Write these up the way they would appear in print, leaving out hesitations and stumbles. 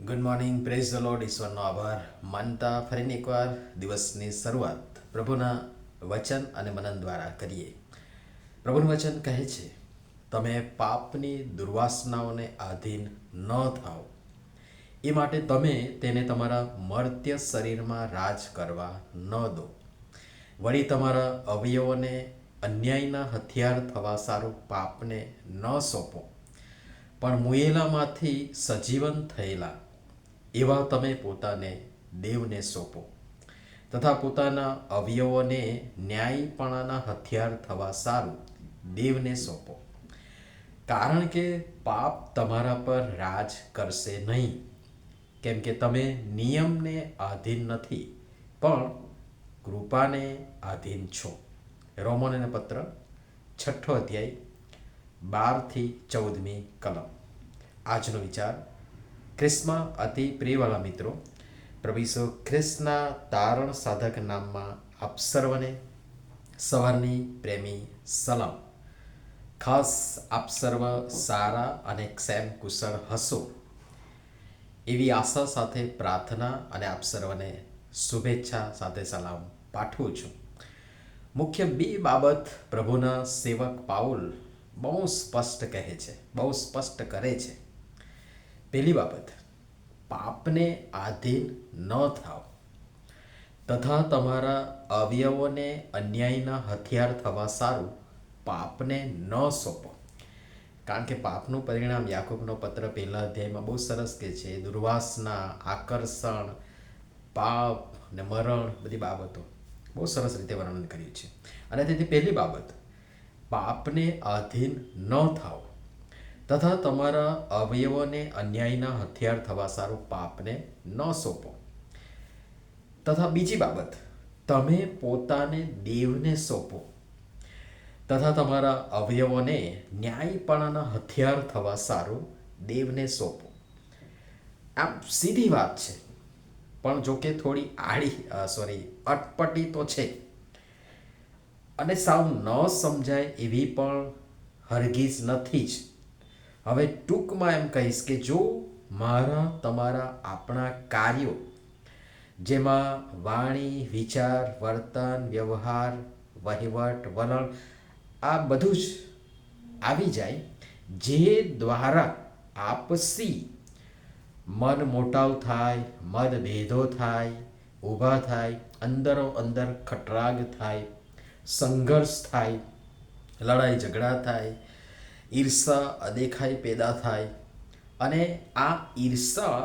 Good morning, praise the lord. ઈશ્વરનો આભાર માનતા ફરીને એકવાર દિવસની શરૂઆત પ્રભુના વચન અને મનન દ્વારા કરીએ. પ્રભુનું વચન કહે છે, તમે પાપની દુર્વાસનાઓને આધીન ન થાઓ, એ માટે તમે તેને તમારા મર્ત્ય શરીરમાં રાજ કરવા ન દો. વળી તમારા અવયવોને અન્યાયના હથિયાર થવા સારું પાપને ન સોંપો, પણ મુયેલામાંથી સજીવન થયેલા એવા તમે પોતાને દેવને સોંપો, તથા પોતાના અવયવોને ન્યાયપણાના હથિયાર થવા સારું દેવને સોંપો. કારણ કે પાપ તમારા પર રાજ કરશે નહીં, કેમ કે તમે નિયમને આધીન નથી, પણ કૃપાને આધીન છો. રોમનોને પત્ર 6 અધ્યાય 12-14 કલમ. આજનો વિચાર. ખ્રિસ્તમાં અતિ પ્રિયવાળા મિત્રો, પ્રભુ ઈસુ ખ્રિસ્તના તારણ સાધક નામમાં આપ સર્વને સવારની પ્રેમી સલામ. ખાસ આપ સર્વ સારા અને ક્ષેમ કુશળ હશો એવી આશા સાથે પ્રાર્થના અને આપ સર્વને શુભેચ્છા સાથે સલામ પાઠવું છું. મુખ્ય બે બાબત પ્રભુના સેવક પાઉલ બહુ સ્પષ્ટ કહે છે, બહુ સ્પષ્ટ કરે છે. પહેલી બાબત, પાપને આધીન ન થાઓ, તથા તમારા અવયવોને અન્યાયના હથિયાર થવા સારું પાપને ન સોંપો. કારણ કે પાપનું પરિણામ યાકૂબનો પત્ર 1 અધ્યાયમાં બહુ સરસ કહે છે, દુર્વાસના, આકર્ષણ, પાપ ને મરણ, બધી બાબતો બહુ સરસ રીતે વર્ણન કર્યું છે. અને તેથી પહેલી બાબત, પાપને આધીન ન થાઓ, તથા તમારા અવયવોને અન્યાયના હથિયાર થવા સારું પાપને ન સોંપો. તથા બીજી બાબત, તમે પોતાને દેવને સોંપો, તથા તમારા અવયવોને ન્યાયપણાના હથિયાર થવા સારું દેવને સોંપો. આમ સીધી વાત છે, પણ જો કે થોડી અટપટી તો છે, અને સાવ ન સમજાય એવી પણ હરગીજ નથી જ. હવે ટૂંકમાં એમ કહીશ કે જો મારા તમારા આપણા કાર્યો, જેમાં વાણી, વિચાર, વર્તન, વ્યવહાર, વહીવટ, વલણ, આ બધું જ આવી જાય, જે દ્વારા આપસી મન મોટાવ થાય, મતભેદો થાય, ઊભા થાય, અંદરો અંદર ખટરાગ થાય, સંઘર્ષ થાય, લડાઈ ઝઘડા થાય, ઈર્ષા અદેખાઈ પેદા થાય, અને આ ઈર્ષા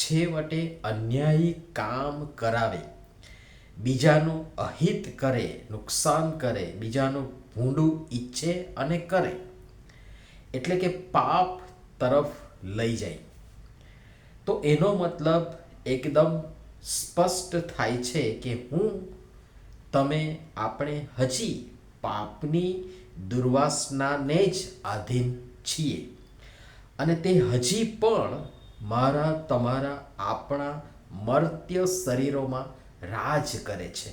છેવટે અન્યાયી કામ કરાવે, બીજાનું અહિત કરે, નુકસાન કરે, બીજાનું ભૂંડું ઈચ્છે અને કરે, એટલે કે પાપ તરફ લઈ જાય. તો એનો મતલબ એકદમ સ્પષ્ટ થાય છે કે તમે, આપણે હજી પાપની દુર્વાસનાને જ આધીન છીએ, અને તે હજી પણ મારા તમારા આપણા મર્ત્ય શરીરોમાં રાજ કરે છે.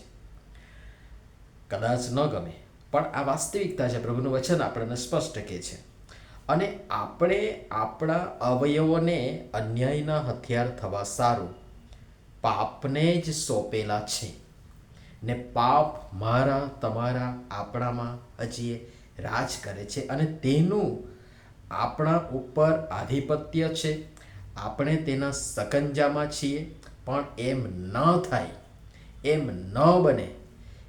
કદાચ ન ગમે, પણ આ વાસ્તવિકતા છે. પ્રભુનું વચન આપણને સ્પષ્ટ કહે છે. અને આપણે આપણા અવયવોને અન્યાયના હથિયાર થવા સારું પાપને જ સોંપેલા છે, ને પાપ મારા તમારા આપણામાં હજી રાજ કરે છે, અને તેનું આપણા ઉપર આધિપત્ય છે. આપણે તેના સકંજામાં છીએ. પણ એમ ન થાય, એમ ન બને,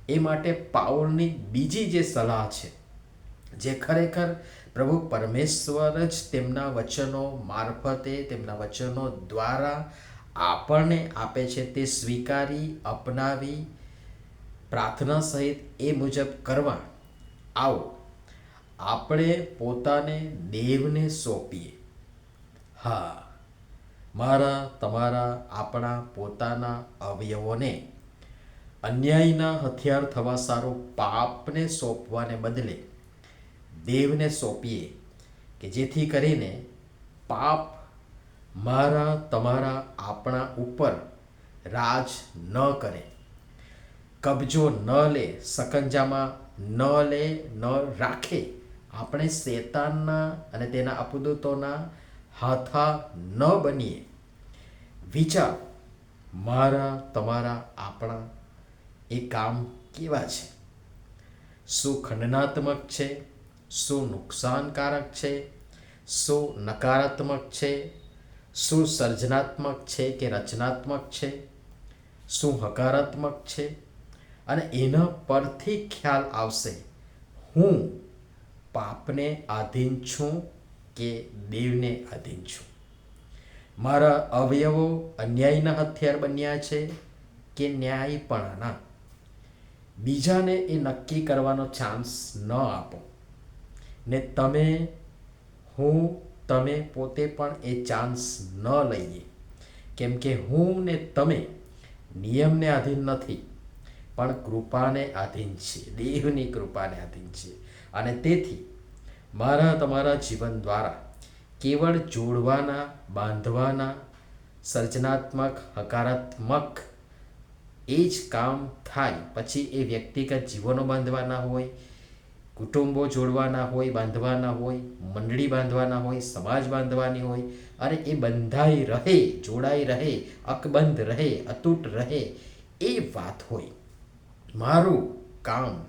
એ માટે પાઉલની બીજી જે સલાહ છે, જે ખરેખર પ્રભુ પરમેશ્વર જ તેમના વચનો મારફતે, તેમના વચનો દ્વારા આપણને આપે છે, તે સ્વીકારી, અપનાવી, પ્રાર્થના સહિત એ મુજબ કરવા આવો. આપણે પોતાને દેવને સોંપીએ. હા, મારા તમારા આપણા પોતાના અવયવોને અન્યાયના હથિયાર થવા સારું પાપને સોંપવાને બદલે દેવને સોંપીએ, કે જેથી કરીને પાપ મારા તમારા આપણા ઉપર રાજ ન કરે, કબજો ન લે, સકંજામાં ન લે, ન રાખે. આપણે શેતાનના અને તેના અપદૂતોના હાથા ન બનીએ. વિચાર મારા તમારા આપણા એ કામ કેવા છે? શું ખંડનાત્મક છે? શું નુકસાનકારક છે? શું નકારાત્મક છે? શું સર્જનાત્મક છે કે રચનાત્મક છે? શું હકારાત્મક છે? અને એના પરથી ખ્યાલ આવશે હું પાપને આધીન છું કે દેવને આધીન છું. મારા અવયવો અન્યાયના હથિયાર બન્યા છે કે ન્યાયપણાના. બીજાને એ નક્કી કરવાનો ચાન્સ ન આપો ને તમે પોતે પણ એ ચાન્સ ન લઈએ, કેમ કે હું ને તમે નિયમને આધીન નથી પણ કૃપાને આધીન છીએ, દેવની કૃપાને આધીન છીએ. અને તેથી મારા તમારા જીવન દ્વારા કેવળ જોડવાના, બાંધવાના, સર્જનાત્મક, હકારાત્મક એ જ કામ થાય. પછી એ વ્યક્તિગત જીવનો બાંધવાના હોય, કુટુંબો જોડવાના હોય, બાંધવાના હોય, મંડળી બાંધવાના હોય, સમાજ બાંધવાની હોય, અને એ બંધાઈ રહે, જોડાઈ રહે, અકબંધ રહે, અતૂટ રહે એ વાત હોય. મારું કામ,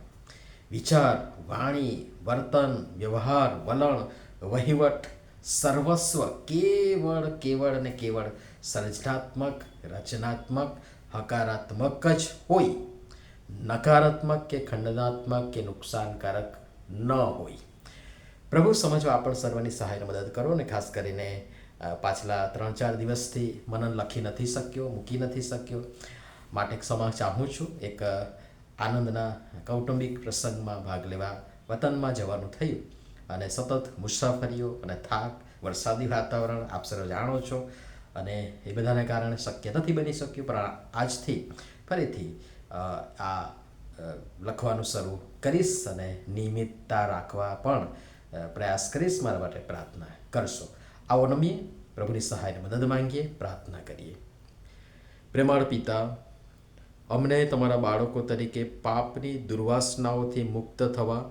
વિચાર, વાણી, વર્તન, વ્યવહાર, વલણ, વહીવટ, સર્વસ્વ કેવળ ને કેવળ સર્જનાત્મક, રચનાત્મક, હકારાત્મક જ હોય, નકારાત્મક કે ખંડનાત્મક કે નુકસાનકારક ન હોય. પ્રભુ સમજવા આપણ સર્વની સહાયને મદદ કરો. ને ખાસ કરીને પાછલા 3-4 દિવસથી મનન લખી નથી શક્યો, મૂકી નથી શક્યો, માટે ક્ષમા ચાહું છું. એક આનંદના કૌટુંબિક પ્રસંગમાં ભાગ લેવા વતનમાં જવાનું થયું અને સતત મુસાફરીઓ અને થાક, વરસાદી વાતાવરણ આપ સર્વ જાણો છો, અને એ બધાને કારણે શક્ય નથી બની શક્યું. પણ આજથી ફરીથી આ લખવાનું શરૂ કરીશ અને નિયમિતતા રાખવા પણ પ્રયાસ કરીશ. મારા માટે પ્રાર્થના કરશો. આવો નમીએ, પ્રભુની સહાયને મદદ માંગીએ, પ્રાર્થના કરીએ. પ્રેમાળ પિતા, અમને તમારા બાળકો તરીકે પાપની દુર્વાસનાઓથી મુક્ત થવા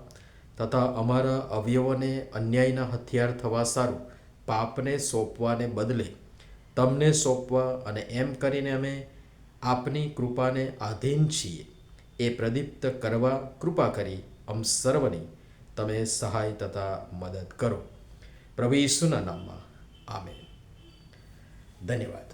તથા અમારા અવયવોને અન્યાયના હથિયાર થવા સારું પાપને સોંપવાને બદલે તમને સોંપવા અને એમ કરીને અમે આપની કૃપાને આધીન છીએ એ પ્રદીપ્ત કરવા કૃપા કરી સર્વની તમે સહાય તથા મદદ કરો. પ્રભુ ઈસુના નામમાં આમેન. ધન્યવાદ.